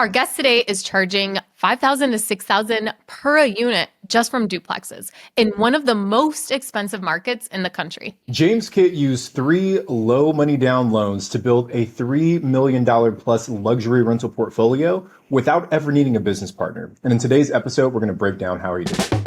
Our guest today is charging $5,000 to $6,000 per unit just from duplexes in one of the most expensive markets in the country. James Kitt used 3 low money down loans to build a $3 million plus luxury rental portfolio without ever needing a business partner. And in today's episode, we're going to break down how he did it.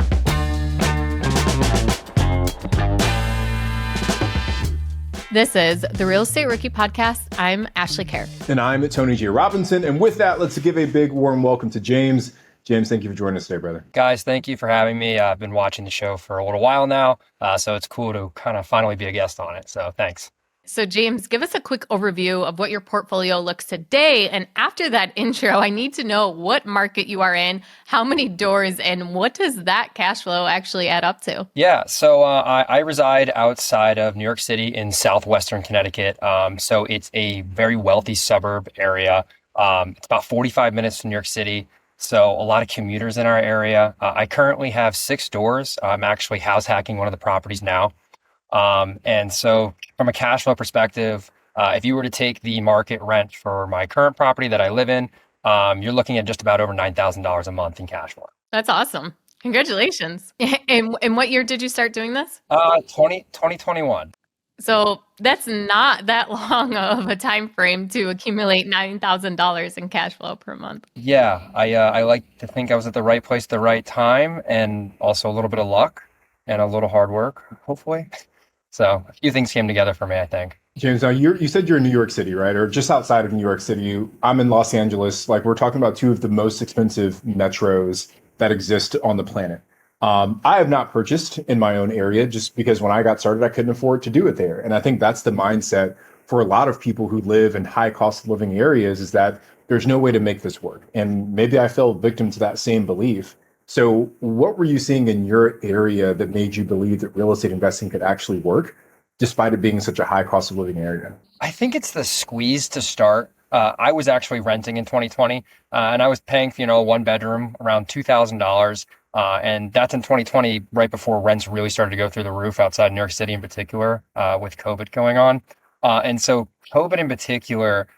This is the Real Estate Rookie Podcast. I'm Ashley Kerr. And I'm Tony J. Robinson. And with that, let's give a big warm welcome to James. James, thank you for joining us today, brother. Guys, thank you for having me. I've been watching the show for a little while now, so it's cool to kind of finally be a guest on it. So thanks. So James, give us a quick overview of what your portfolio looks today. And after that intro, I need to know what market you are in, how many doors, and what does that cash flow actually add up to? Yeah, so I reside outside of New York City in southwestern Connecticut. So it's a very wealthy suburb area. It's about 45 minutes from New York City. So a lot of commuters in our area. I currently have 6 doors. I'm actually house hacking one of the properties now. And so from a cash flow perspective, if you were to take the market rent for my current property that I live in, you're looking at just about over $9,000 a month in cash flow. That's awesome. Congratulations. And what year did you start doing this? 2021. So that's not that long of a time frame to accumulate $9,000 in cash flow per month. Yeah, I like to think I was at the right place at the right time, and also a little bit of luck and a little hard work, hopefully. So a few things came together for me, I think. James, now you said you're in New York City, right? Or just outside of New York City. I'm in Los Angeles. Like, we're talking about 2 of the most expensive metros that exist on the planet. I have not purchased in my own area just because when I got started, I couldn't afford to do it there. And I think that's the mindset for a lot of people who live in high cost of living areas, is that there's no way to make this work. And maybe I fell victim to that same belief. So what were you seeing in your area that made you believe that real estate investing could actually work, despite it being such a high cost of living area? I think it's the squeeze to start. I was actually renting in 2020, and I was paying for, a 1-bedroom around $2,000. And that's in 2020, right before rents really started to go through the roof outside New York City in particular, with COVID going on. And so COVID in particular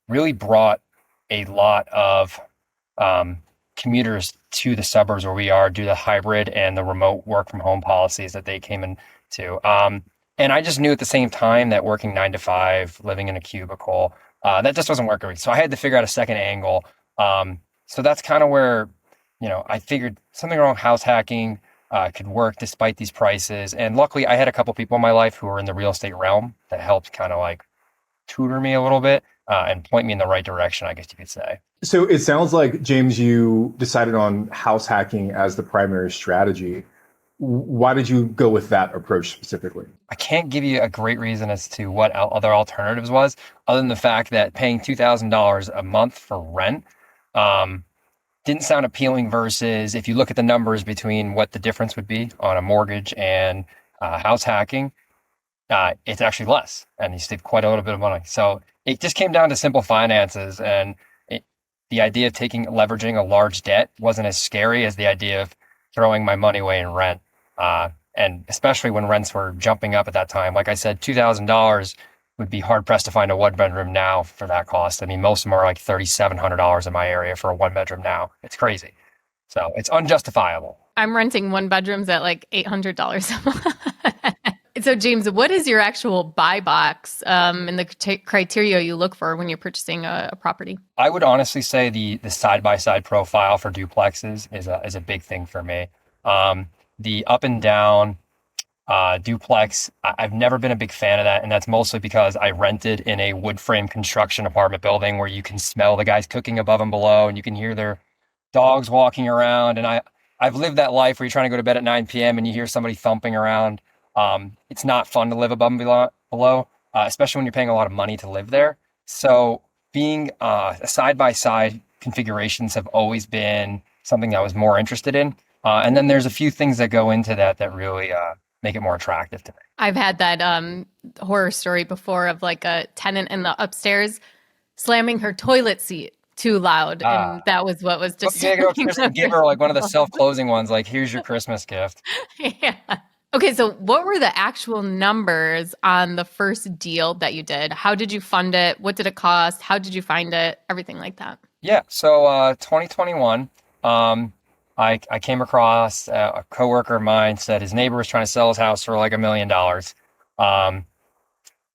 really brought a lot of commuters to the suburbs where we are due to the hybrid and the remote work from home policies that they came into. And I just knew at the same time that working 9 to 5, living in a cubicle, that just wasn't working. So I had to figure out a second angle. So that's kind of where, I figured something around house hacking could work despite these prices. And luckily I had a couple people in my life who were in the real estate realm that helped kind of like tutor me a little bit and point me in the right direction, I guess you could say. So it sounds like, James, you decided on house hacking as the primary strategy. Why did you go with that approach specifically? I can't give you a great reason as to what other alternatives was, other than the fact that paying $2,000 a month for rent didn't sound appealing, versus if you look at the numbers between what the difference would be on a mortgage and house hacking, it's actually less, and you save quite a little bit of money. So it just came down to simple finances, and the idea of leveraging a large debt wasn't as scary as the idea of throwing my money away in rent. And especially when rents were jumping up at that time. Like I said, $2,000 would be hard pressed to find a 1-bedroom now for that cost. I mean, most of them are like $3,700 in my area for a 1-bedroom now. It's crazy. So it's unjustifiable. I'm renting 1-bedrooms at like $800 a month. So James, what is your actual buy box and the criteria you look for when you're purchasing a property? I would honestly say the side-by-side profile for duplexes is a big thing for me. The up and down duplex, I've never been a big fan of that. And that's mostly because I rented in a wood frame construction apartment building where you can smell the guys cooking above and below, and you can hear their dogs walking around. And I've lived that life where you're trying to go to bed at 9 p.m. and you hear somebody thumping around. It's not fun to live above and below, especially when you're paying a lot of money to live there. So being a side-by-side configurations have always been something I was more interested in. And then there's a few things that go into that really make it more attractive to me. I've had that horror story before of like a tenant in the upstairs slamming her toilet seat too loud. And that was what was just... You gotta give her like one of the self-closing ones, like, here's your Christmas gift. Yeah. Okay, so what were the actual numbers on the first deal that you did? How did you fund it? What did it cost? How did you find it? Everything like that. Yeah. So 2021, I came across a coworker of mine said his neighbor was trying to sell his house for like $1 million. Um,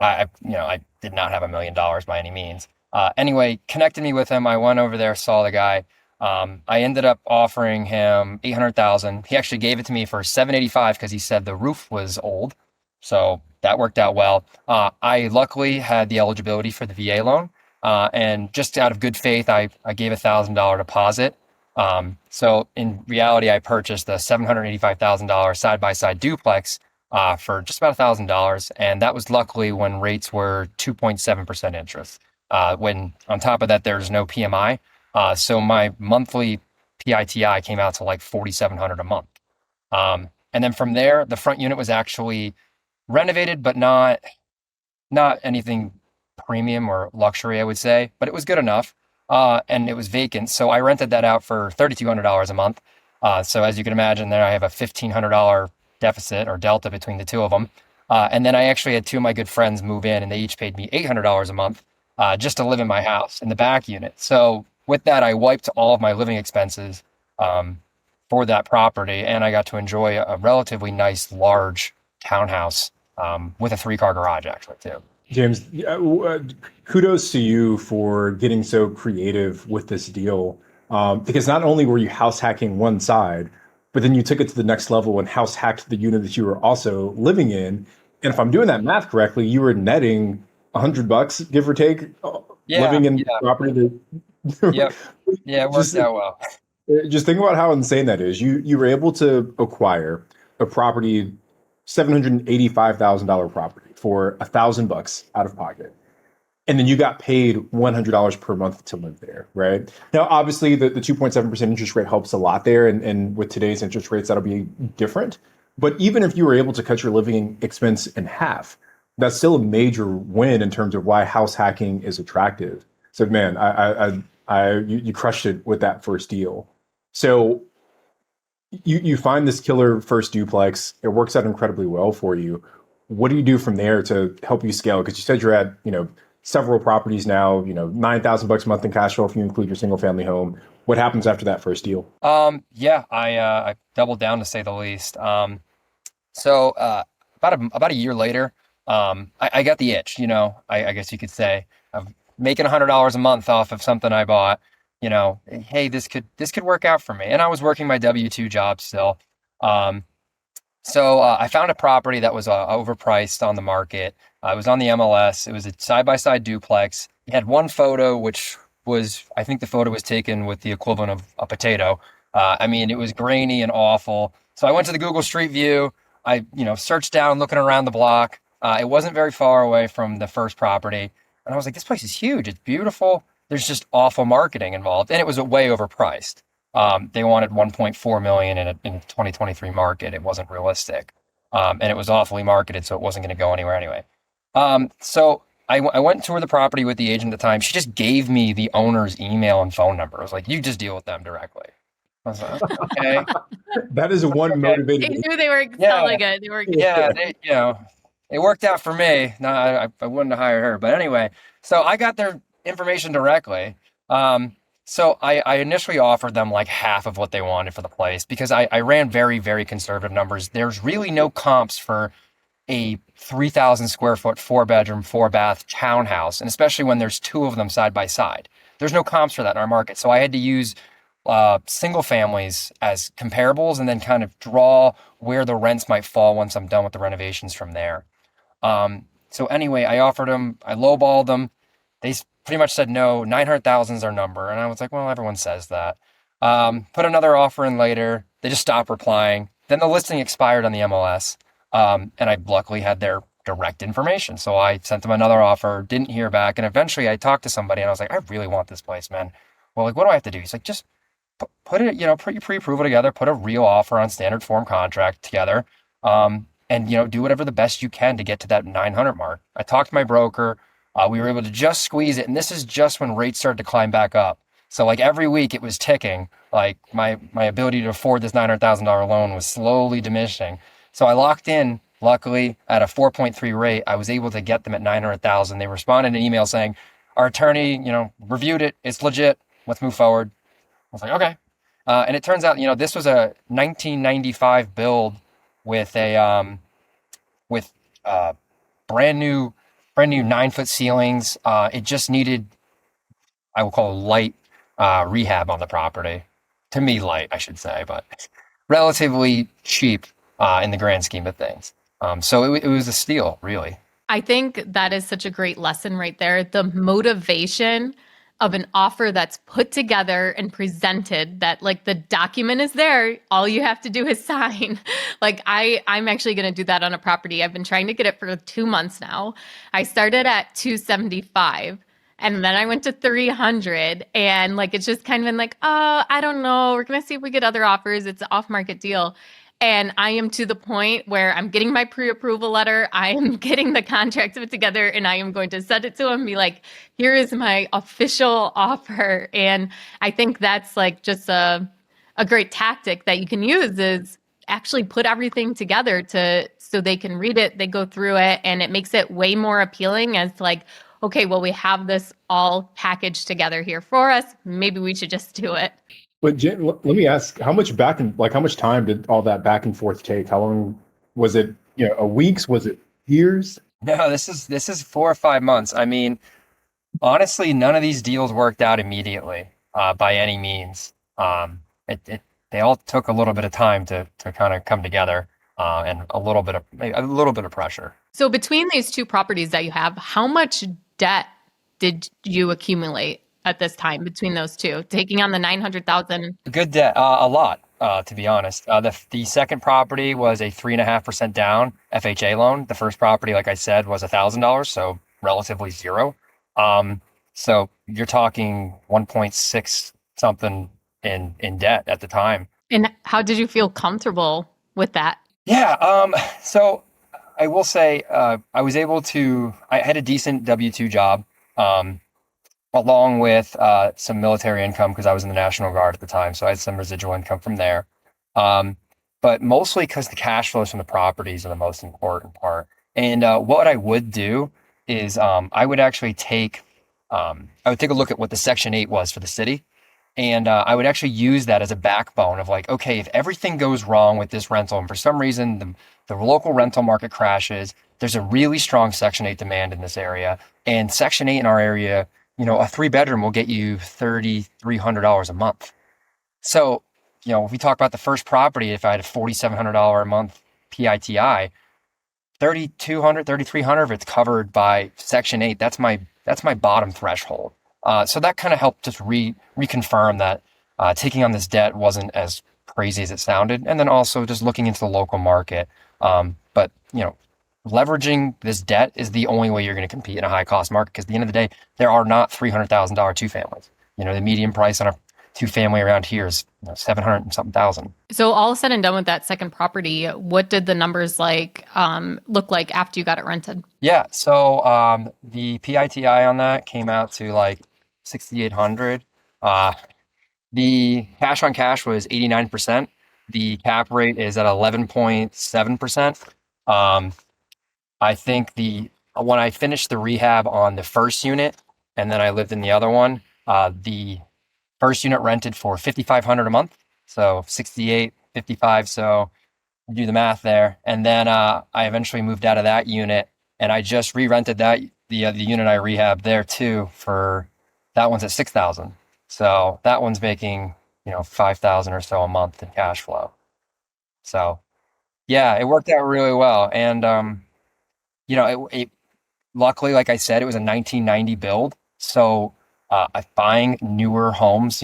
I did not have $1 million by any means. Anyway, connected me with him. I went over there, saw the guy. I ended up offering him 800,000. He actually gave it to me for 785 because he said the roof was old, so that worked out well. I luckily had the eligibility for the VA loan, and just out of good faith, I gave $1,000 deposit. So in reality, I purchased the $785,000 side by side duplex for just about $1,000, and that was luckily when rates were 2.7% interest. When on top of that, there's no PMI, so my monthly PITI came out to like 4,700 a month. And then from there, the front unit was actually renovated, but not anything premium or luxury, I would say, but it was good enough. And it was vacant. So I rented that out for $3,200 a month. So as you can imagine, there I have a $1,500 deficit or delta between the two of them. And then I actually had two of my good friends move in and they each paid me $800 a month just to live in my house in the back unit. So with that, I wiped all of my living expenses for that property and I got to enjoy a relatively nice, large townhouse with a 3-car garage actually too. James, kudos to you for getting so creative with this deal. Because not only were you house hacking one side, but then you took it to the next level and house hacked the unit that you were also living in. And if I'm doing that math correctly, you were netting $100, give or take, Yeah, living in yeah, property yep, that yeah, it worked just out well. just think about how insane that is. You were able to acquire a property, $785,000 property for $1,000 out of pocket. And then you got paid $100 per month to live there, right? Now, obviously, the 2.7% interest rate helps a lot there. And with today's interest rates, that'll be different. But even if you were able to cut your living expense in half, that's still a major win in terms of why house hacking is attractive. So, man, you crushed it with that first deal. So you find this killer first duplex. It works out incredibly well for you. What do you do from there to help you scale? Because you said you're at, several properties now, $9,000 a month in cash flow if you include your single family home. What happens after that first deal? Yeah, I doubled down to say the least. So about a year later, I got the itch. I guess you could say of making $100 a month off of something I bought. Hey, this could work out for me. And I was working my W-2 job still. Um, so I found a property that was overpriced on the market. It was on the MLS. It was a side-by-side duplex. It had one photo, which was, I think the photo was taken with the equivalent of a potato. I mean, it was grainy and awful. So I went to the Google Street View. I, searched down, looking around the block. It wasn't very far away from the first property. And I was like, this place is huge. It's beautiful. There's just awful marketing involved. And it was way overpriced. They wanted 1.4 million in a 2023 market. It wasn't realistic. And it was awfully marketed, so it wasn't going to go anywhere anyway. So I went and toured the property with the agent at the time. She just gave me the owner's email and phone number. I was like, you just deal with them directly. I was like, okay, That is one okay. They motivated. knew they were Yeah, selling it. They were yeah, it worked out for me. No, I wouldn't have hired her. But anyway, so I got their information directly. So I initially offered them like half of what they wanted for the place because I ran very, very conservative numbers. There's really no comps for a 3,000 square foot, 4-bedroom, 4-bath townhouse, and especially when there's two of them side by side. There's no comps for that in our market. So I had to use single families as comparables and then kind of draw where the rents might fall once I'm done with the renovations from there. So anyway, I offered them, I lowballed them. They pretty much said no, 900,000 is our number. And I was like, well, everyone says that. Put another offer in later. They just stopped replying. Then the listing expired on the MLS. And I luckily had their direct information. So I sent them another offer, didn't hear back. And eventually I talked to somebody and I was like, I really want this place, man. Well, like, what do I have to do? He's like, just put it, put your pre-approval together, put a real offer on standard form contract together. And do whatever the best you can to get to that 900 mark. I talked to my broker. We were able to just squeeze it. And this is just when rates started to climb back up. So like every week it was ticking. Like my ability to afford this $900,000 loan was slowly diminishing. So I locked in, luckily, at a 4.3 rate. I was able to get them at 900,000. They responded in an email saying, our attorney, reviewed it. It's legit. let's move forward. I was like, okay. And it turns out, this was a 1995 build with a with uh, brand new, 9-foot ceilings. It just needed, I will call it light rehab on the property. To me, light, I should say, but relatively cheap in the grand scheme of things. So it was a steal, really. I think that is such a great lesson right there. The motivation of an offer that's put together and presented, that like the document is there, all you have to do is sign. Like I'm actually going to do that on a property. I've been trying to get it for 2 months now. I started at 275 and then I went to 300, and like it's just kind of been like, "Oh, I don't know. We're going to see if we get other offers. It's an off-market deal." And I am to the point where I'm getting my pre-approval letter. I am getting the contract put together, and I am going to send it to him and be like, here is my official offer. And I think that's like just a great tactic that you can use, is actually put everything together to so they can read it, they go through it, and it makes it way more appealing as like, okay, well, we have this all packaged together here for us. Maybe we should just do it. But Jen, let me ask, how much how much time did all that back and forth take? How long was it? A weeks? Was it years? No, this is 4 or 5 months. I mean, honestly, none of these deals worked out immediately by any means. They all took a little bit of time to kind of come together, and a little bit of pressure. So between these two properties that you have, how much debt did you accumulate at this time between those two, taking on the 900,000? Good debt, a lot, to be honest. The second property was a 3.5% down FHA loan. The first property, like I said, was $1,000, so relatively zero. So you're talking 1.6 something in debt at the time. And how did you feel comfortable with that? Yeah. So I will say, I had a decent W-2 job, along with some military income because I was in the National Guard at the time. So I had some residual income from there. But mostly because the cash flows from the properties are the most important part. And what I would do is I would actually I would take a look at what the Section 8 was for the city. And I would actually use that as a backbone of like, okay, if everything goes wrong with this rental and for some reason the local rental market crashes, there's a really strong Section 8 demand in this area. And Section 8 in our area, a 3-bedroom will get you $3,300 a month. So, if we talk about the first property, if I had a $4,700 a month PITI, 3,200, 3,300 if it's covered by Section 8, that's my bottom threshold. So that kind of helped just reconfirm that taking on this debt wasn't as crazy as it sounded, and then also just looking into the local market. But leveraging this debt is the only way you're going to compete in a high cost market, because at the end of the day, there are not $300,000 two families. The median price on a two family around here is 700 and something thousand. So all said and done with that second property, what did the numbers look like after you got it rented? Yeah, so the PITI on that came out to like 6,800. The cash on cash was 89%. The cap rate is at 11.7%. I think when I finished the rehab on the first unit and then I lived in the other one, the first unit rented for $5,500 a month. So 68, 55. So you do the math there. And then I eventually moved out of that unit, and I just re-rented the unit I rehabbed there too, for that one's at 6,000. So that one's making 5,000 or so a month in cash flow. So yeah, it worked out really well. And it luckily, like I said, it was a 1990 build. So buying newer homes,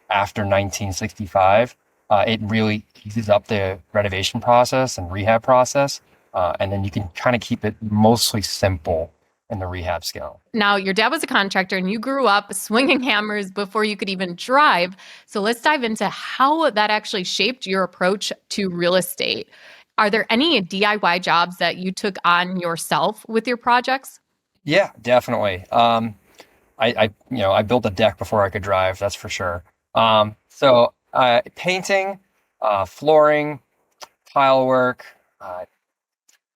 after 1965, it really eases up the renovation process and rehab process. And then you can kind of keep it mostly simple in the rehab scale. Now, your dad was a contractor and you grew up swinging hammers before you could even drive. So let's dive into how that actually shaped your approach to real estate. Are there any DIY jobs that you took on yourself with your projects? Yeah, definitely. I built a deck before I could drive, that's for sure. So painting, flooring, tile work.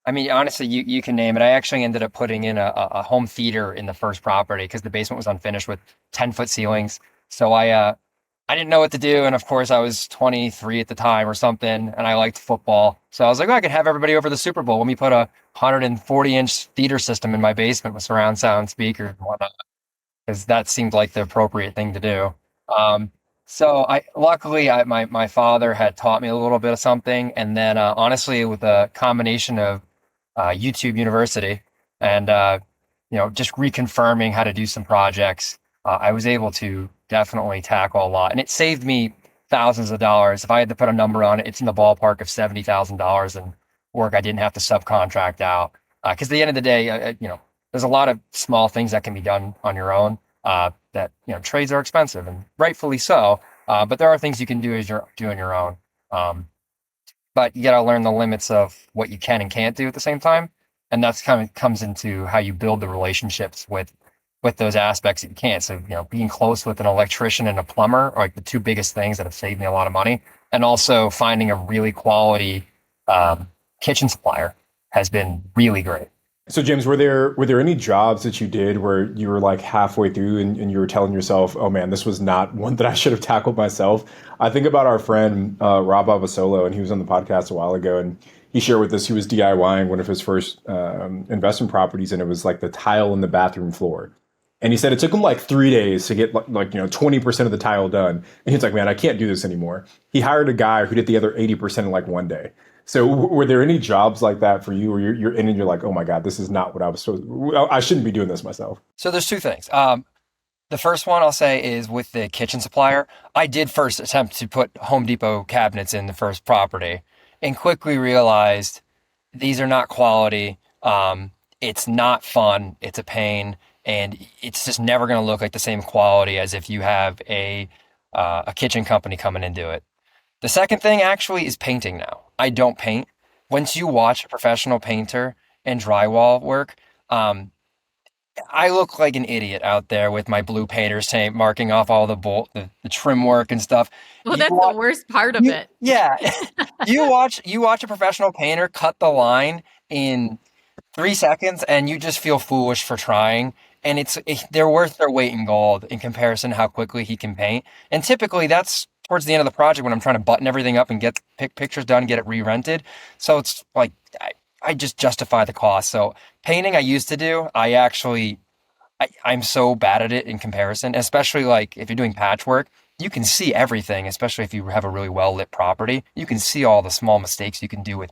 Honestly, you can name it. I actually ended up putting in a home theater in the first property because the basement was unfinished with 10-foot ceilings. So I didn't know what to do. And of course, I was 23 at the time or something, and I liked football. So I was like, oh, I could have everybody over the Super Bowl. Let me put a 140-inch theater system in my basement with surround sound speakers and whatnot, because that seemed like the appropriate thing to do. Um, so luckily, my father had taught me a little bit of something. And then honestly, with a combination of YouTube University and just reconfirming how to do some projects, I was able to definitely tackle a lot, and it saved me thousands of dollars. If I had to put a number on it, it's in the ballpark of $70,000 in work I didn't have to subcontract out. Because at the end of the day, there's a lot of small things that can be done on your own. That trades are expensive, and rightfully so. But there are things you can do as you're doing your own. Um, but you got to learn the limits of what you can and can't do at the same time, and that's kind of comes into how you build the relationships with those aspects that you can't. So being close with an electrician and a plumber are like the two biggest things that have saved me a lot of money, and also finding a really quality kitchen supplier has been really great. So James, were there any jobs that you did where you were like halfway through and you were telling yourself, "Oh man, this was not one that I should have tackled myself"? I think about our friend Rob Avasolo, and he was on the podcast a while ago, and he shared with us he was DIYing one of his first investment properties, and it was like the tile in the bathroom floor. And he said it took him like 3 days to get 20% of the tile done. And he's like, "Man, I can't do this anymore." He hired a guy who did the other 80% in like one day. So were there any jobs like that for you where you're in and you're like, "Oh my God, this is not what I was supposed to, I shouldn't be doing this myself"? So there's two things. The first one I'll say is with the kitchen supplier. I did first attempt to put Home Depot cabinets in the first property and quickly realized these are not quality. It's not fun. It's a pain, and it's just never going to look like the same quality as if you have a kitchen company come in and do it. The second thing actually is painting now. I don't paint. Once you watch a professional painter and drywall work, um, I look like an idiot out there with my blue painter's tape marking off all the trim work and stuff. Well, You that's the watch, worst part of it. yeah, you watch a professional painter cut the line in 3 seconds, and you just feel foolish for trying. And they're worth their weight in gold in comparison to how quickly he can paint. And typically, that's towards the end of the project when I'm trying to button everything up and get pictures done, get it re-rented. So it's like I just justify the cost. So painting I used to do, I'm so bad at it in comparison, especially like if you're doing patchwork, you can see everything, especially if you have a really well lit property. You can see all the small mistakes you can do with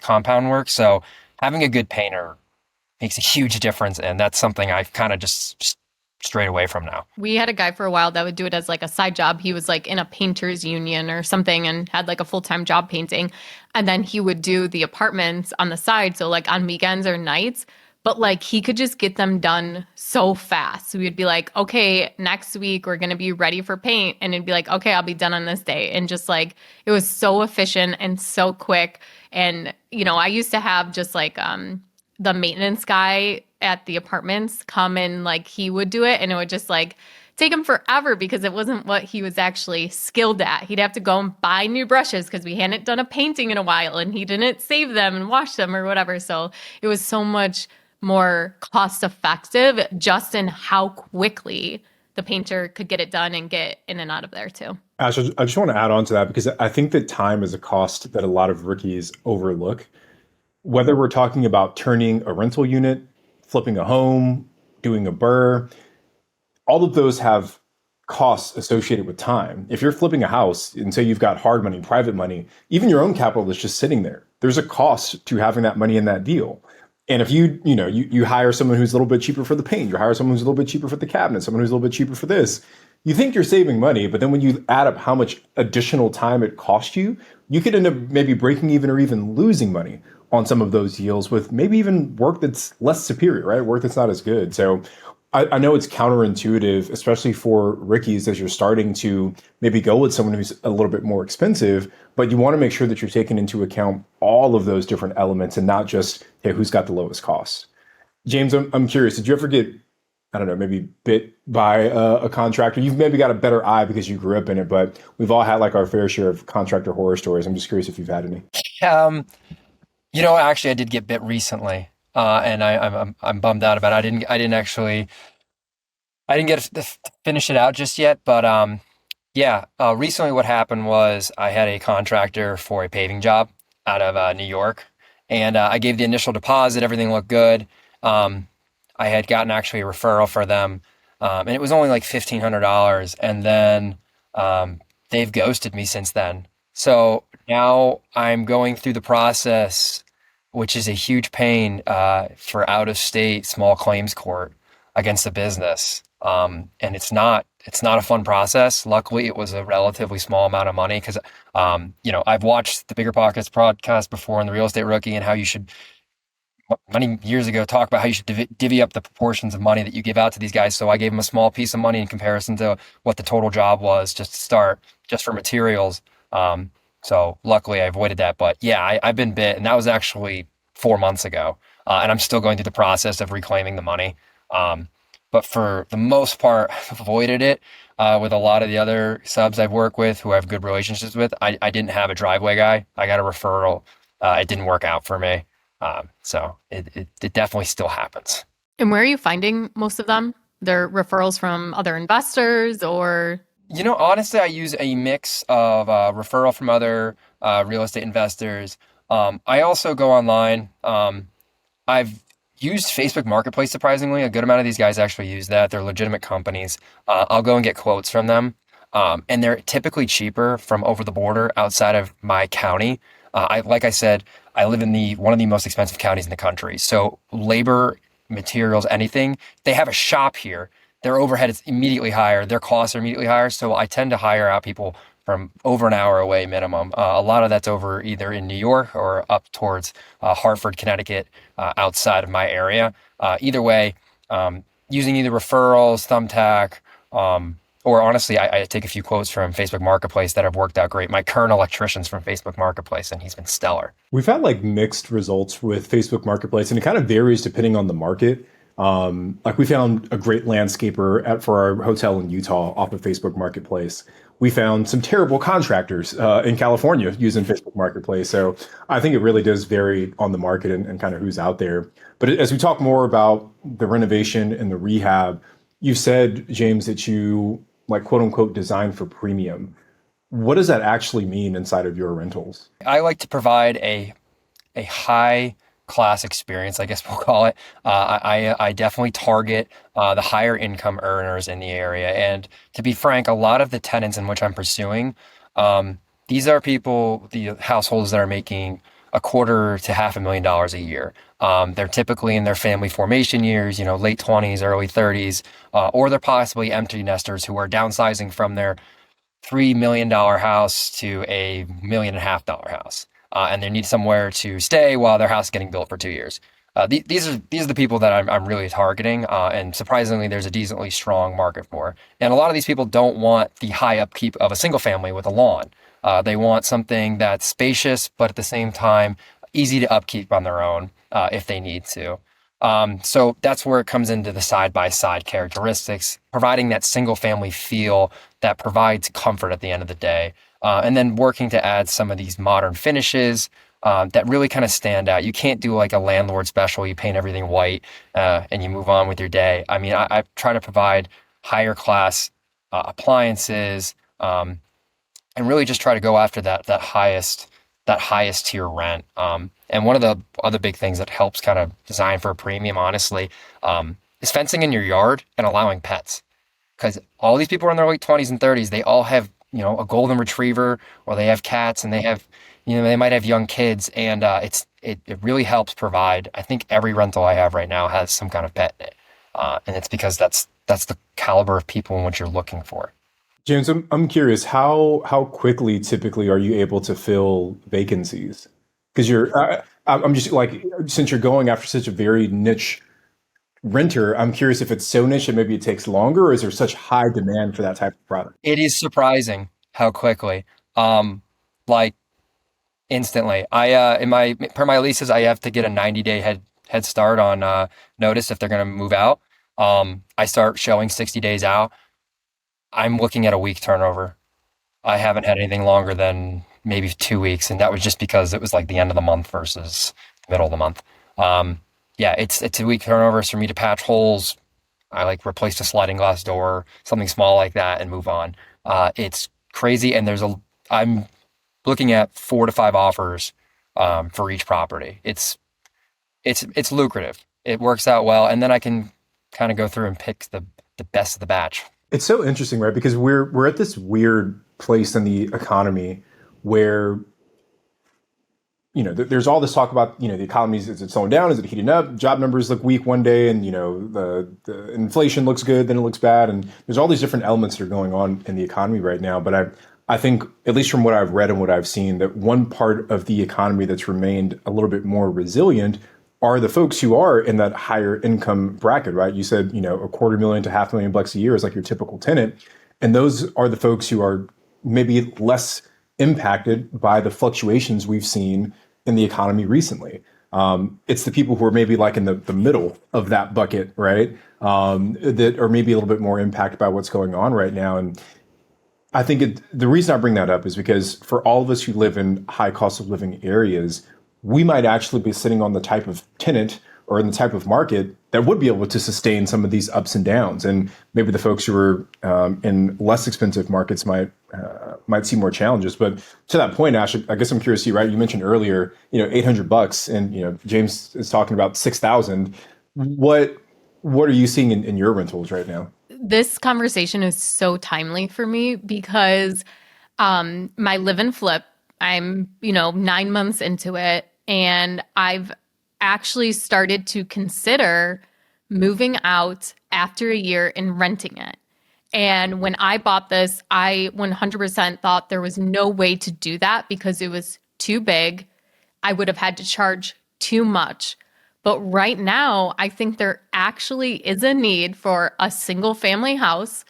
compound work. So having a good painter makes a huge difference, and that's something I've kind of just strayed away from now. We had a guy for a while that would do it as like a side job. He was like in a painters union or something and had like a full-time job painting. And then he would do the apartments on the side. So like on weekends or nights, but like he could just get them done so fast. So we'd be like, okay, next week we're going to be ready for paint. And it'd be like, okay, I'll be done on this day. And just like, it was so efficient and so quick. And, I used to have just like, the maintenance guy at the apartments come and like he would do it and it would just like take him forever because it wasn't what he was actually skilled at. He'd have to go and buy new brushes because we hadn't done a painting in a while and he didn't save them and wash them or whatever. So it was so much more cost effective just in how quickly the painter could get it done and get in and out of there too. Ash, I just want to add on to that because I think that time is a cost that a lot of rookies overlook. Whether we're talking about turning a rental unit, flipping a home, doing a burr, all of those have costs associated with time. If you're flipping a house and say you've got hard money, private money, even your own capital is just sitting there. There's a cost to having that money in that deal. And if you hire someone who's a little bit cheaper for the paint, you hire someone who's a little bit cheaper for the cabinet, someone who's a little bit cheaper for this, you think you're saving money, but then when you add up how much additional time it cost you, you could end up maybe breaking even or even losing money on some of those deals with maybe even work that's less superior, right? Work that's not as good. So I know it's counterintuitive, especially for rookies as you're starting to maybe go with someone who's a little bit more expensive, but you want to make sure that you're taking into account all of those different elements and not just, hey, who's got the lowest cost. James, I'm curious, did you ever get, I don't know, maybe bit by a contractor? You've maybe got a better eye because you grew up in it, but we've all had like our fair share of contractor horror stories. I'm just curious if you've had any. Actually, I did get bit recently, and I'm bummed out about it. I didn't actually I didn't get to finish it out just yet, but yeah. Recently, what happened was I had a contractor for a paving job out of New York, and I gave the initial deposit. Everything looked good. Um, I had gotten actually a referral for them, and it was only like $1,500, and then um, they've ghosted me since then. So now I'm going through the process, which is a huge pain for out of state small claims court against the business. And it's not a fun process. Luckily, it was a relatively small amount of money because I've watched the Bigger Pockets podcast before and the Real Estate Rookie and how you should many years ago talk about how you should divvy up the proportions of money that you give out to these guys. So I gave them a small piece of money in comparison to what the total job was just to start, just for materials. So luckily I avoided that. But yeah, I've been bit, and that was actually 4 months ago. And I'm still going through the process of reclaiming the money. Um, but for the most part, I've avoided it. With a lot of the other subs I've worked with who I have good relationships with, I didn't have a driveway guy. I got a referral. It didn't work out for me. So it definitely still happens. And where are you finding most of them? They're referrals from other investors or Honestly, I use a mix of referral from other real estate investors. I also go online. I've used Facebook Marketplace surprisingly. A good amount of these guys actually use that. They're legitimate companies. I'll go and get quotes from them. And they're typically cheaper from over the border outside of my county. Like I said, I live in the one of the most expensive counties in the country. So labor, materials, anything, they have a shop here. Their overhead is immediately higher. Their costs are immediately higher. So I tend to hire out people from over an hour away minimum. A lot of that's over either in New York or up towards Hartford, Connecticut, outside of my area. Either way, using either referrals, Thumbtack, or honestly, I take a few quotes from Facebook Marketplace that have worked out great. My current electrician's from Facebook Marketplace, and he's been stellar. We've had like mixed results with Facebook Marketplace, and it kind of varies depending on the market. Like we found a great landscaper for our hotel in Utah off of Facebook Marketplace. We found some terrible contractors in California using Facebook Marketplace. So I think it really does vary on the market and kind of who's out there. But as we talk more about the renovation and the rehab, you said, James, that you like quote unquote design for premium. What does that actually mean inside of your rentals? I like to provide a high class experience, I guess we'll call it. I definitely target the higher income earners in the area. And to be frank, a lot of the tenants in which I'm pursuing, these are people, the households that are making a quarter to $500,000 a year. They're typically in their family formation years, late 20s, early 30s, or they're possibly empty nesters who are downsizing from their $3 million house to a $1.5 million house, and they need somewhere to stay while their house is getting built for 2 years. These are the people that I'm really targeting, and surprisingly, there's a decently strong market for. And a lot of these people don't want the high upkeep of a single family with a lawn. They want something that's spacious, but at the same time easy to upkeep on their own if they need to. So that's where it comes into the side by side characteristics, providing that single family feel that provides comfort at the end of the day. And then working to add some of these modern finishes that really kind of stand out. You can't do like a landlord special, you paint everything white and you move on with your day. I mean, I try to provide higher class appliances and really just try to go after that highest tier rent. And one of the other big things that helps kind of design for a premium, honestly, is fencing in your yard and allowing pets. Because all these people are in their late 20s and 30s, they all have, a golden retriever, or they have cats, and they have, they might have young kids, and it really helps provide. I think every rental I have right now has some kind of pet in it, and it's because that's the caliber of people in which you're looking for. James, I'm curious, how quickly typically are you able to fill vacancies? Because I'm just like, since you're going after such a very niche renter, I'm curious if it's so niche that maybe it takes longer, or is there such high demand for that type of product? It is surprising how quickly, like instantly. In my per my leases, I have to get a 90-day head start on notice if they're going to move out. I start showing 60 days out. I'm looking at a week turnover. I haven't had anything longer than maybe 2 weeks, and that was just because it was like the end of the month versus the middle of the month. Yeah, it's a week turnovers for me to patch holes, I like replaced a sliding glass door, something small like that, and move on. It's crazy, and I'm looking at 4 to 5 offers for each property. It's lucrative. It works out well, and then I can kind of go through and pick the best of the batch. It's so interesting, right? Because we're at this weird place in the economy where there's all this talk about the economy, is it slowing down, is it heating up, job numbers look weak one day, and the inflation looks good, then it looks bad, and there's all these different elements that are going on in the economy right now. But I think, at least from what I've read and what I've seen, that one part of the economy that's remained a little bit more resilient are the folks who are in that higher income bracket, right? You said, $250,000 to $500,000 a year is like your typical tenant. And those are the folks who are maybe less impacted by the fluctuations we've seen in the economy recently. It's the people who are maybe like in the middle of that bucket, right? That are maybe a little bit more impacted by what's going on right now. And I think the reason I bring that up is because for all of us who live in high cost of living areas, we might actually be sitting on the type of tenant or in the type of market that would be able to sustain some of these ups and downs. And maybe the folks who are in less expensive markets might see more challenges. But to that point, Ash, I guess I'm curious to you, right? You mentioned earlier, $800, and James is talking about 6,000. What are you seeing in your rentals right now? This conversation is so timely for me because my live and flip, I'm 9 months into it, and I've actually started to consider moving out after a year and renting it. And when I bought this, I 100% thought there was no way to do that because it was too big. I would have had to charge too much. But right now, I think there actually is a need for a single family house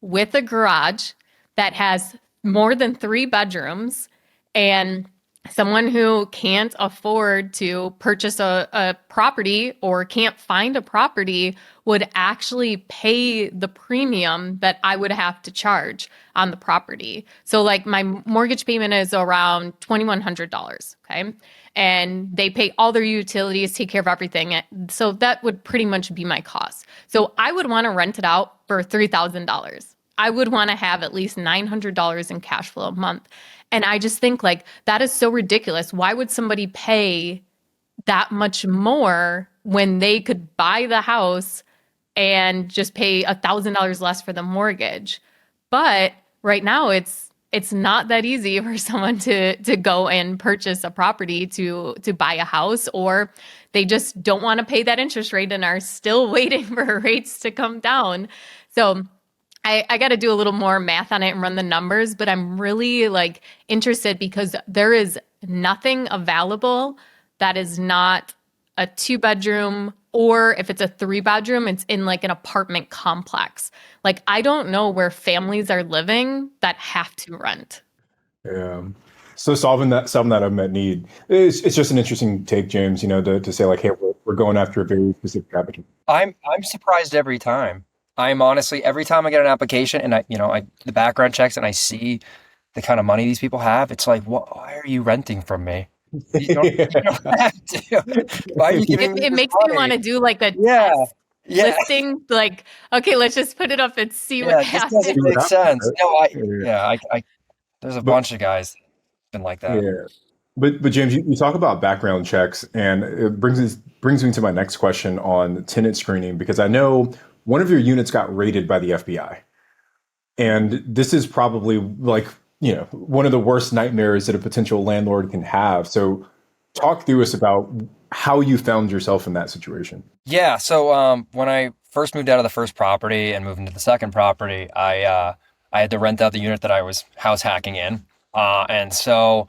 with a garage that has more than 3 bedrooms, and someone who can't afford to purchase a property or can't find a property would actually pay the premium that I would have to charge on the property. So like my mortgage payment is around $2,100, okay? And they pay all their utilities, take care of everything. So that would pretty much be my cost. So I would want to rent it out for $3,000. I would want to have at least $900 in cash flow a month. And I just think like that is so ridiculous. Why would somebody pay that much more when they could buy the house and just pay $1,000 less for the mortgage? But right now it's not that easy for someone to go and purchase a property to buy a house, or they just don't want to pay that interest rate and are still waiting for rates to come down. So I got to do a little more math on it and run the numbers, but I'm really like interested because there is nothing available that is not a 2 bedroom, or if it's a 3 bedroom, it's in like an apartment complex. Like I don't know where families are living that have to rent. Yeah. So solving that unmet need, it's just an interesting take, James. To say like, hey, we're going after a very specific applicant. I'm surprised every time. I'm honestly every time I get an application and the background checks and I see the kind of money these people have, it's like, why are you renting from me? You don't have to. Why are you giving me It this makes me want money? to do like a Yeah, test yeah, listing. Like, okay, let's just put it up and see what yeah. This happens. doesn't make sense. No, Yeah. yeah, there's a But bunch of guys been like that. yeah. But James, you talk about background checks, and it brings me to my next question on tenant screening, because I know one of your units got raided by the FBI. And this is probably like, one of the worst nightmares that a potential landlord can have. So talk through us about how you found yourself in that situation. Yeah. So when I first moved out of the first property and moved into the second property, I had to rent out the unit that I was house hacking in, and so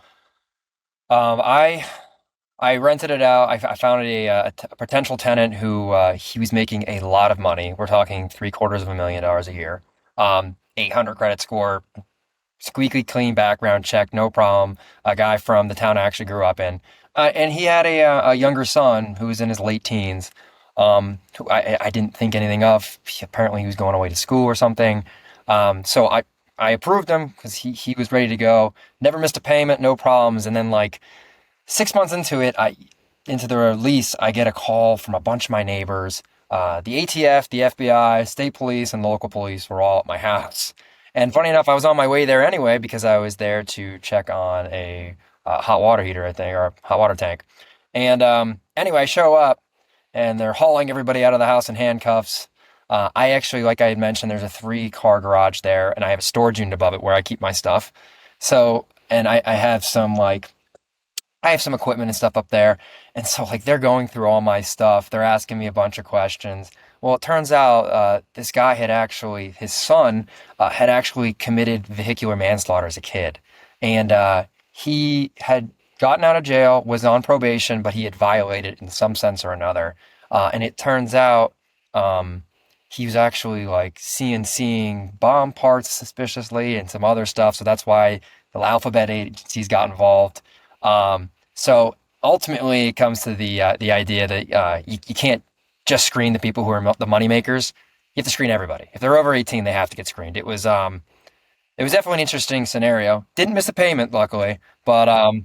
I rented it out. I found a potential tenant who he was making a lot of money. We're talking $750,000 a year. 800 credit score, squeaky clean background check, no problem. A guy from the town I actually grew up in, and he had a younger son who was in his late teens. Who I didn't think anything of. Apparently, he was going away to school or something. So I approved him because he was ready to go. Never missed a payment, no problems. And then like 6 months into the lease, I get a call from a bunch of my neighbors The ATF, the FBI, state police, and local police were all at my house. And funny enough, I was on my way there anyway because I was there to check on a hot water heater, I think, or a hot water tank. And anyway, I show up and they're hauling everybody out of the house in handcuffs. I actually, like I had mentioned, there's a 3-car garage there, and I have a storage unit above it where I keep my stuff. So, and I have some I have some equipment and stuff up there. And so like they're going through all my stuff. They're asking me a bunch of questions. Well, it turns out this guy had actually, his son had actually committed vehicular manslaughter as a kid. And he had gotten out of jail, was on probation, but he had violated in some sense or another. And it turns out he was actually like CNCing bomb parts suspiciously and some other stuff. So that's why the alphabet agencies got involved. So ultimately, it comes to the idea that you can't just screen the people who are the money makers. You have to screen everybody. If they're over 18, they have to get screened. It was definitely an interesting scenario. Didn't miss a payment, luckily, but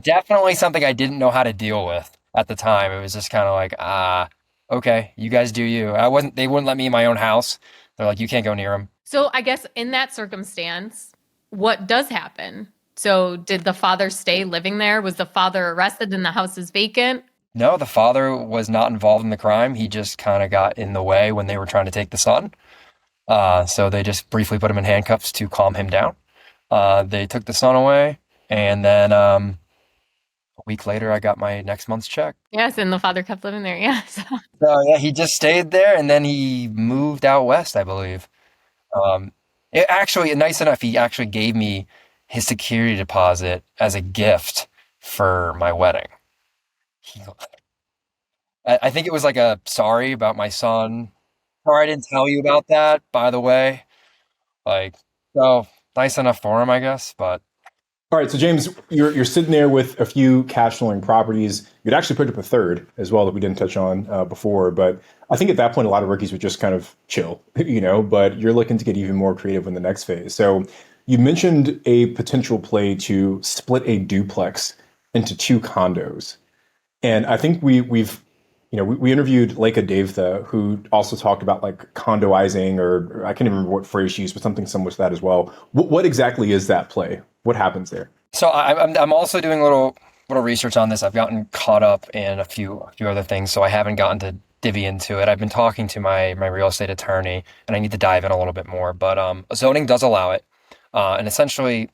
definitely something I didn't know how to deal with at the time. It was just kind of like, okay, you guys do you. They wouldn't let me in my own house. They're like, you can't go near them. So I guess in that circumstance, what does happen? So did the father stay living there? Was the father arrested and the house is vacant? No, the father was not involved in the crime. He just kind of got in the way when they were trying to take the son. So they just briefly put him in handcuffs to calm him down. They took the son away, and then a week later, I got my next month's check. Yes, and the father kept living there. Yes. So yeah, he just stayed there, and then he moved out west, I believe. Nice enough, he actually gave me his security deposit as a gift for my wedding. He, I think it was like a sorry about my son. Sorry I didn't tell you about that, by the way. Like, so nice enough for him, I guess. But All right, so James, you're sitting there with a few cash flowing properties. You'd actually picked up a third as well that we didn't touch on before, but I think at that point a lot of rookies would just kind of chill, But you're looking to get even more creative in the next phase. So you mentioned a potential play to split a duplex into 2 condos, and I think we interviewed Leica Devtha, who also talked about like condoizing, or I can't even remember what phrase she used, but something similar to that as well. What exactly is that play? What happens there? so I'm also doing a little research on this. I've gotten caught up in a few other things, so I haven't gotten to divvy into it. I've been talking to my real estate attorney, and I need to dive in a little bit more. But zoning does allow it, and essentially,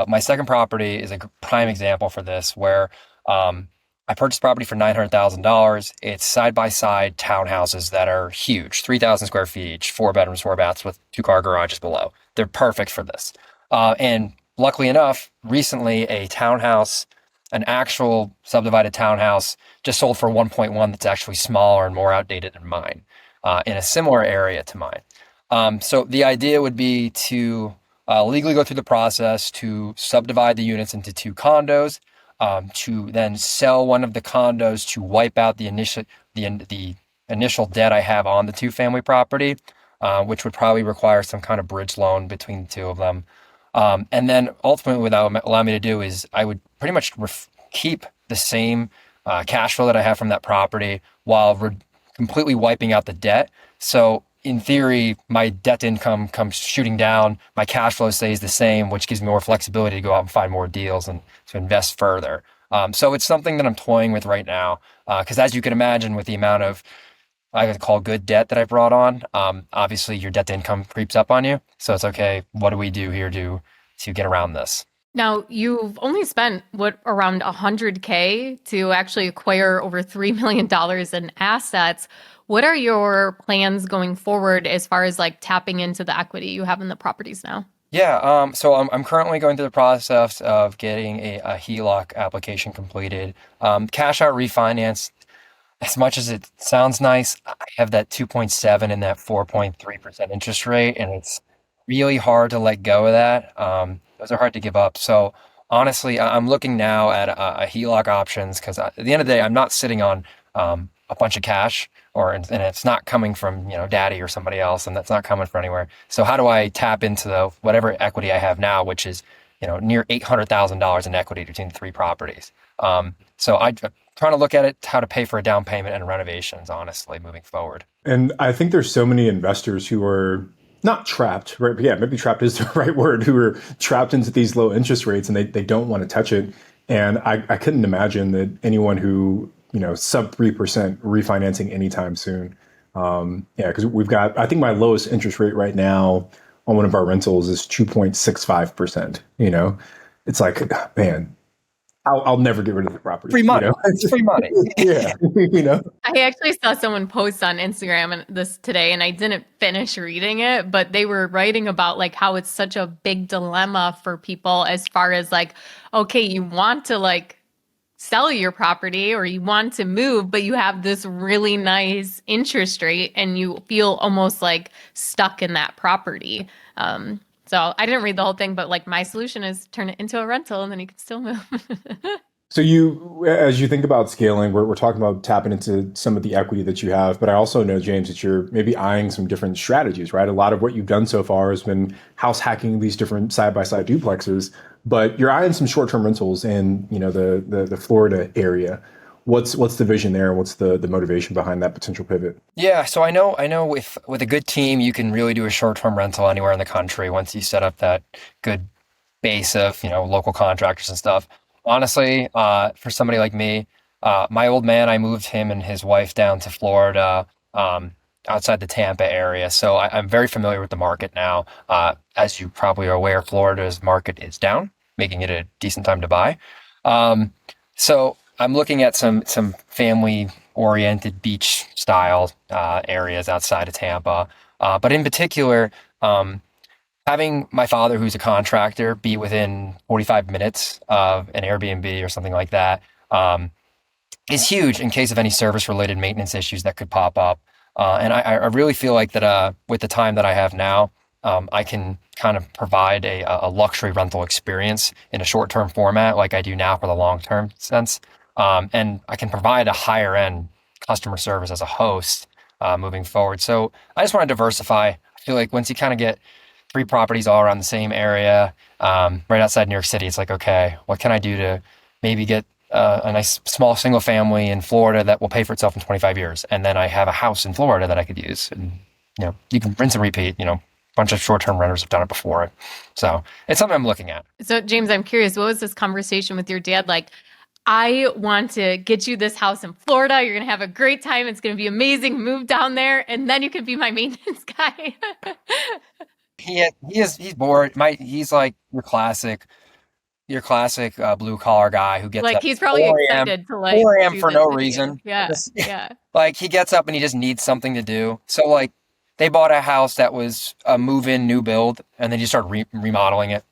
my second property is a prime example for this, where I purchased property for $900,000. It's side by side townhouses that are huge, 3,000 square feet each, 4 bedrooms, 4 baths with 2-car garages below. They're perfect for this. And luckily enough, recently a townhouse, an actual subdivided townhouse, just sold for 1.1 that's actually smaller and more outdated than mine, in a similar area to mine. So the idea would be to legally go through the process to subdivide the units into 2 condos, to then sell one of the condos to wipe out the initial debt I have on the 2-family property, which would probably require some kind of bridge loan between the 2 of them. And then ultimately what that would allow me to do is I would pretty much keep the same cash flow that I have from that property while completely wiping out the debt. So in theory, my debt to income comes shooting down, my cash flow stays the same, which gives me more flexibility to go out and find more deals and to invest further. So it's something that I'm toying with right now, because as you can imagine, with the amount of I would call good debt that I brought on, obviously your debt to income creeps up on you. So it's okay. What do we do here to get around this? Now, you've only spent around $100K to actually acquire over $3 million in assets. What are your plans going forward as far as like tapping into the equity you have in the properties now? Yeah, so I'm currently going through the process of getting a HELOC application completed. Cash out refinance, as much as it sounds nice, I have that 2.7 and that 4.3% interest rate, and it's really hard to let go of that. Those are hard to give up. So honestly, I'm looking now at a HELOC options because at the end of the day, I'm not sitting on a bunch of cash, and it's not coming from daddy or somebody else, and that's not coming from anywhere. So how do I tap into whatever equity I have now, which is near $800,000 in equity between the three properties. So I'm trying to look at it, how to pay for a down payment and renovations, honestly, moving forward. And I think there's so many investors who are not trapped, right? But yeah, maybe trapped is the right word, who are trapped into these low interest rates and they don't want to touch it. And I couldn't imagine that anyone who, sub 3% refinancing anytime soon. Yeah, because I think my lowest interest rate right now on one of our rentals is 2.65%. It's like, man, I'll never get rid of the property. Free money. It's free money. Yeah. I actually saw someone post on Instagram and this today, and I didn't finish reading it, but they were writing about like how it's such a big dilemma for people as far as like, okay, you want to like sell your property or you want to move, but you have this really nice interest rate and you feel almost like stuck in that property. So I didn't read the whole thing, but like my solution is turn it into a rental and then you can still move. So as you think about scaling, we're talking about tapping into some of the equity that you have, but I also know, James, that you're maybe eyeing some different strategies, right? A lot of what you've done so far has been house hacking these different side-by-side duplexes, but you're eyeing some short-term rentals in, the Florida area. What's the vision there? What's the motivation behind that potential pivot? Yeah, so I know with a good team, you can really do a short-term rental anywhere in the country once you set up that good base of, local contractors and stuff. Honestly, for somebody like me, my old man, I moved him and his wife down to Florida, outside the Tampa area. So I'm very familiar with the market now. As you probably are aware, Florida's market is down, making it a decent time to buy. So I'm looking at some family-oriented beach-style areas outside of Tampa. But in particular, having my father, who's a contractor, be within 45 minutes of an Airbnb or something like that is huge in case of any service-related maintenance issues that could pop up. And I really feel like that with the time that I have now, I can kind of provide a luxury rental experience in a short-term format like I do now for the long-term sense. And I can provide a higher-end customer service as a host moving forward. So I just want to diversify. I feel like once you kind of get three properties all around the same area, right outside New York City, it's like, okay, what can I do to maybe get a nice small single family in Florida that will pay for itself in 25 years? And then I have a house in Florida that I could use. And, you can rinse and repeat, a bunch of short-term renters have done it before. So it's something I'm looking at. So James, I'm curious, what was this conversation with your dad like? I want to get you this house in Florida. You're going to have a great time. It's going to be amazing. Move down there and then you can be my maintenance guy. He's bored. He's like your classic blue collar guy who gets like up he's probably 4 a.m. excited to like 4 a.m. do for this no video. reason. Yeah. Yeah. Like he gets up and he just needs something to do. So like they bought a house that was a move-in new build and then you start remodeling it.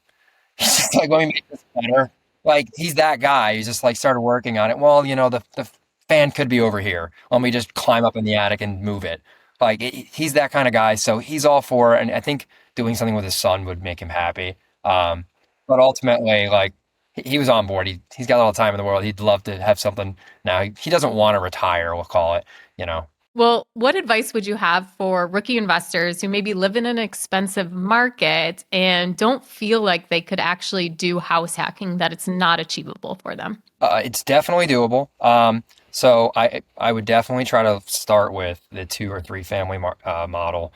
He's just like, let me make this better. Like he's that guy. He's just like started working on it. Well, the fan could be over here. Let me just climb up in the attic and move it. Like he's that kind of guy. So he's all for it. And I think doing something with his son would make him happy. But ultimately, like he was on board. He's got all the time in the world. He'd love to have something now. He doesn't want to retire, we'll call it. Well, what advice would you have for rookie investors who maybe live in an expensive market and don't feel like they could actually do house hacking, that it's not achievable for them? It's definitely doable. So I would definitely try to start with the 2 or 3 family model.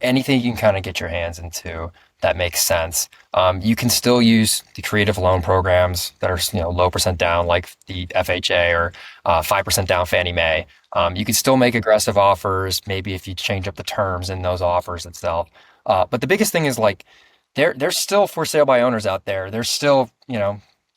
Anything you can kind of get your hands into that makes sense. You can still use the creative loan programs that are low percent down, like the FHA or 5% down Fannie Mae. You can still make aggressive offers, maybe if you change up the terms in those offers itself. But the biggest thing is like there's still for sale by owners out there. There's still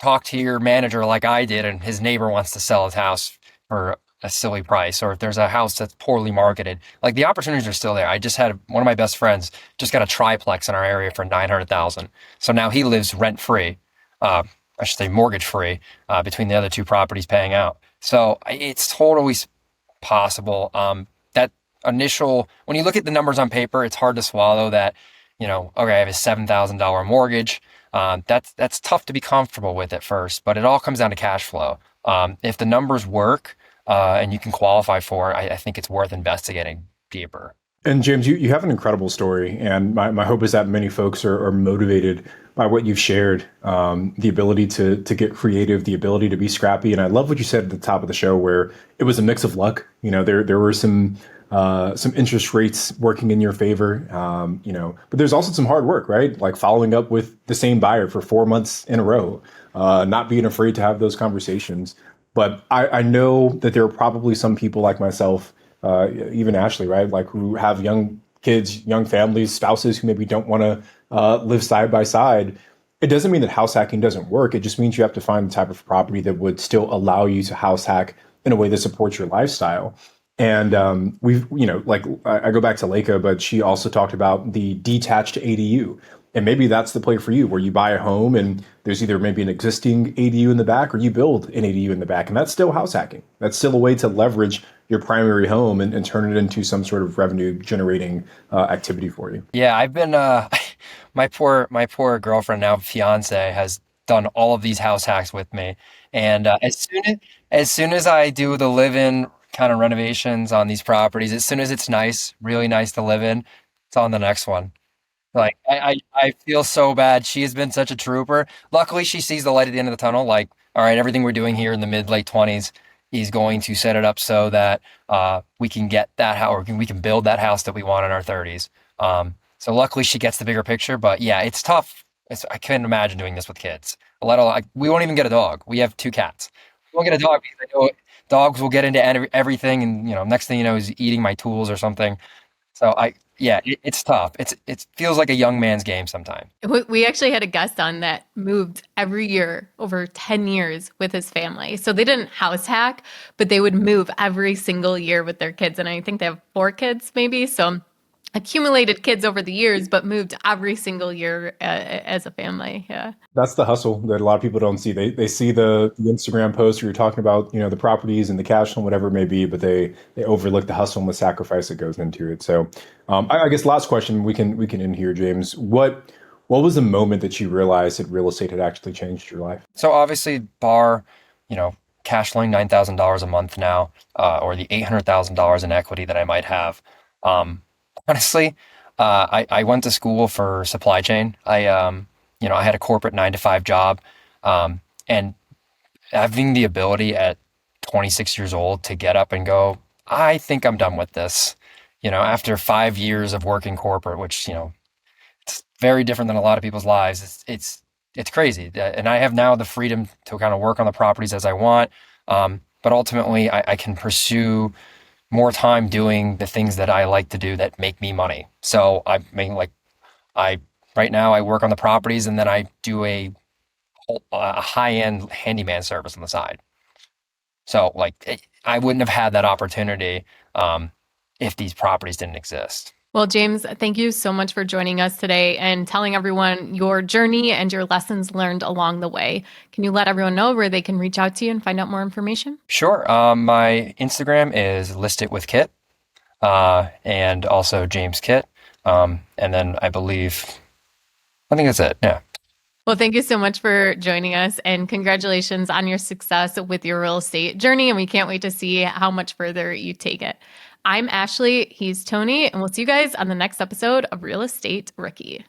talk to your manager like I did, and his neighbor wants to sell his house for a silly price, or if there's a house that's poorly marketed, like the opportunities are still there. I just had one of my best friends just got a triplex in our area for $900,000. So now he lives rent free, I should say mortgage free, between the other 2 properties paying out. So it's totally possible. That initial, when you look at the numbers on paper, it's hard to swallow that, okay, I have a $7,000 mortgage. That's tough to be comfortable with at first, but it all comes down to cash flow. If the numbers work, and you can qualify for it, I think it's worth investigating deeper. And James, you have an incredible story, and my hope is that many folks are motivated by what you've shared. The ability to get creative, the ability to be scrappy, and I love what you said at the top of the show, where it was a mix of luck. There were some interest rates working in your favor, but there's also some hard work, right? Like following up with the same buyer for 4 months in a row, not being afraid to have those conversations. But I know that there are probably some people like myself, even Ashley, right? Like who have young kids, young families, spouses who maybe don't want to live side by side. It doesn't mean that house hacking doesn't work. It just means you have to find the type of property that would still allow you to house hack in a way that supports your lifestyle. And like I go back to Leica, but she also talked about the detached ADU. And maybe that's the play for you, where you buy a home and there's either maybe an existing ADU in the back or you build an ADU in the back. And that's still house hacking. That's still a way to leverage your primary home and turn it into some sort of revenue generating activity for you. Yeah, I've been my poor girlfriend, now fiance, has done all of these house hacks with me. And as soon as I do the live-in kind of renovations on these properties, as soon as it's nice, really nice to live in, it's on the next one. Like I feel so bad. She has been such a trooper. Luckily, she sees the light at the end of the tunnel. Like, all right, everything we're doing here in the mid late 20s is going to set it up so that we can get that house, or we can build that house that we want in our 30s. So luckily, she gets the bigger picture. But yeah, it's tough. I couldn't imagine doing this with kids. Let alone, like, we won't even get a dog. We have two cats. We won't get a dog because I know dogs will get into everything, and next thing you know, is eating my tools or something. So yeah, it's tough. It feels like a young man's game sometimes. We actually had a guest on that moved every year over 10 years with his family. So they didn't house hack, but they would move every single year with their kids. And I think they have 4 kids maybe. So accumulated kids over the years, but moved every single year as a family. Yeah. That's the hustle that a lot of people don't see. They see the Instagram post where you're talking about, the properties and the cash flow, whatever it may be, but they overlook the hustle and the sacrifice that goes into it. So, I guess last question we can end here, James. What was the moment that you realized that real estate had actually changed your life? So obviously, bar, you know, cash flowing $9,000 a month now, or the $800,000 in equity that I might have. Um, Honestly, I went to school for supply chain. I had a corporate 9 to 5 job, and having the ability at 26 years old to get up and go, I think I'm done with this. After 5 years of working corporate, which it's very different than a lot of people's lives. It's crazy, and I have now the freedom to kind of work on the properties as I want. But ultimately, I can pursue more time doing the things that I like to do that make me money. So I mean, like, I right now I work on the properties, and then I do a high end handyman service on the side. So like, I wouldn't have had that opportunity if these properties didn't exist. Well, James, thank you so much for joining us today and telling everyone your journey and your lessons learned along the way. Can you let everyone know where they can reach out to you and find out more information? Sure. My Instagram is List It with Kitt, and also James Kitt. And then I think that's it. Yeah. Well, thank you so much for joining us and congratulations on your success with your real estate journey. And we can't wait to see how much further you take it. I'm Ashley, he's Tony, and we'll see you guys on the next episode of Real Estate Rookie.